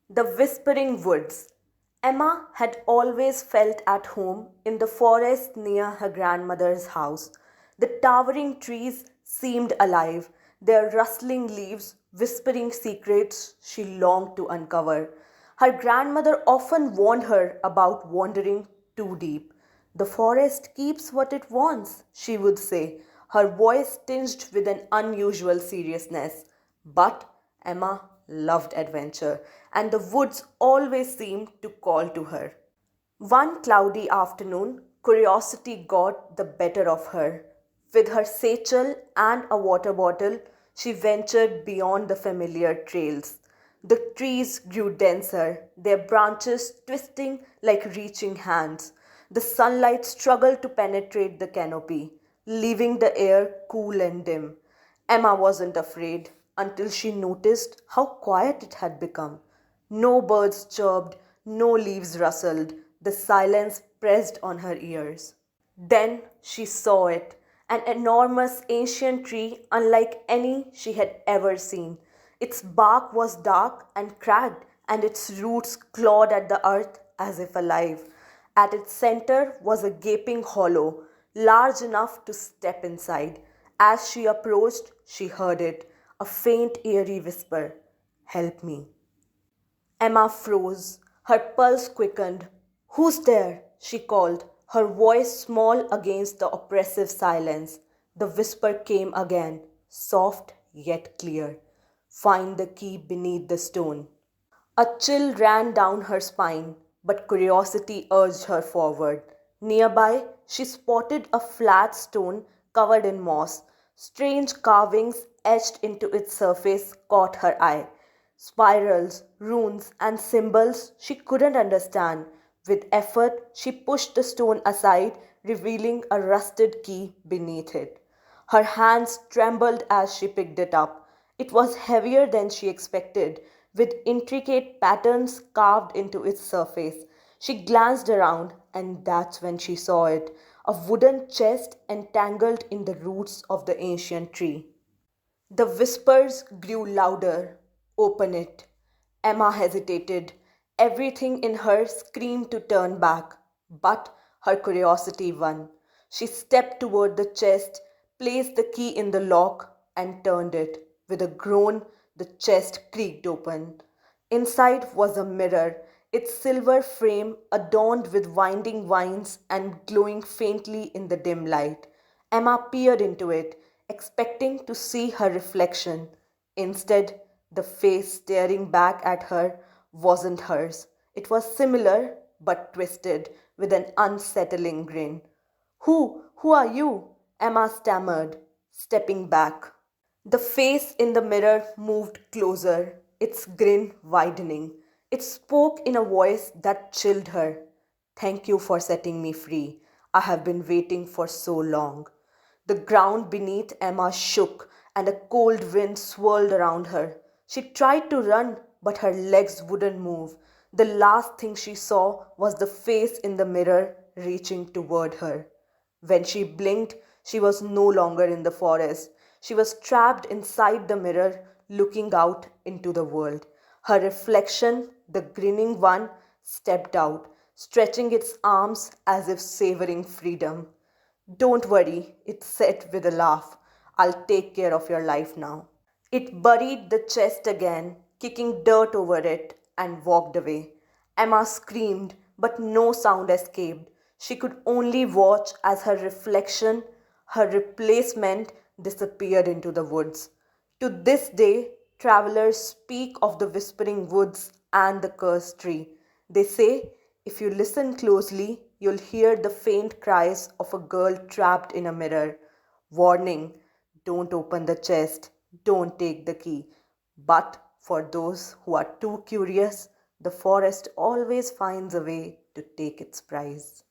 The Whispering Woods. Emma had always felt at home in the forest near her grandmother's house. The towering trees seemed alive, their rustling leaves whispering secrets she longed to uncover. Her grandmother often warned her about wandering too deep. The forest keeps what it wants, she would say, her voice tinged with an unusual seriousness. But Emma loved adventure, and the woods always seemed to call to her. One cloudy afternoon, curiosity got the better of her. With her satchel and a water bottle, she ventured beyond the familiar trails. The trees grew denser, their branches twisting like reaching hands. The sunlight struggled to penetrate the canopy, leaving the air cool and dim. Emma wasn't afraid until she noticed how quiet it had become. No birds chirped, no leaves rustled, the silence pressed on her ears. Then she saw it, an enormous ancient tree unlike any she had ever seen. Its bark was dark and cracked, and its roots clawed at the earth as if alive. At its center was a gaping hollow, large enough to step inside. As she approached, she heard it, a faint, eerie whisper: "Help me." Emma froze. Her pulse quickened. "Who's there?" she called, her voice small against the oppressive silence. The whisper came again, soft yet clear. "Find the key beneath the stone." A chill ran down her spine, but curiosity urged her forward. Nearby, she spotted a flat stone covered in moss. Strange carvings etched into its surface caught her eye. Spirals, runes, and symbols she couldn't understand. With effort, she pushed the stone aside, revealing a rusted key beneath it. Her hands trembled as she picked it up. It was heavier than she expected, with intricate patterns carved into its surface. She glanced around, and that's when she saw it, a wooden chest entangled in the roots of the ancient tree. The whispers grew louder. "Open it." Emma hesitated. Everything in her screamed to turn back, but her curiosity won. She stepped toward the chest, placed the key in the lock, and turned it. With a groan, the chest creaked open. Inside was a mirror, its silver frame adorned with winding vines and glowing faintly in the dim light. Emma peered into it, expecting to see her reflection. Instead, the face staring back at her wasn't hers. It was similar but twisted, with an unsettling grin. Who are you?" Emma stammered, stepping back. The face in the mirror moved closer, its grin widening. It spoke in a voice that chilled her. "Thank you for setting me free. I have been waiting for so long." The ground beneath Emma shook, and a cold wind swirled around her. She tried to run, but her legs wouldn't move. The last thing she saw was the face in the mirror reaching toward her. When she blinked, she was no longer in the forest. She was trapped inside the mirror, looking out into the world. Her reflection, the grinning one, stepped out, stretching its arms as if savoring freedom. "Don't worry," it said with a laugh. "I'll take care of your life now." It buried the chest again, kicking dirt over it, and walked away. Emma screamed, but no sound escaped. She could only watch as her reflection, her replacement, disappeared into the woods. To this day, travelers speak of the Whispering Woods and the cursed tree. They say if you listen closely, you'll hear the faint cries of a girl trapped in a mirror. Warning: don't open the chest, don't take the key. But for those who are too curious, the forest always finds a way to take its prize.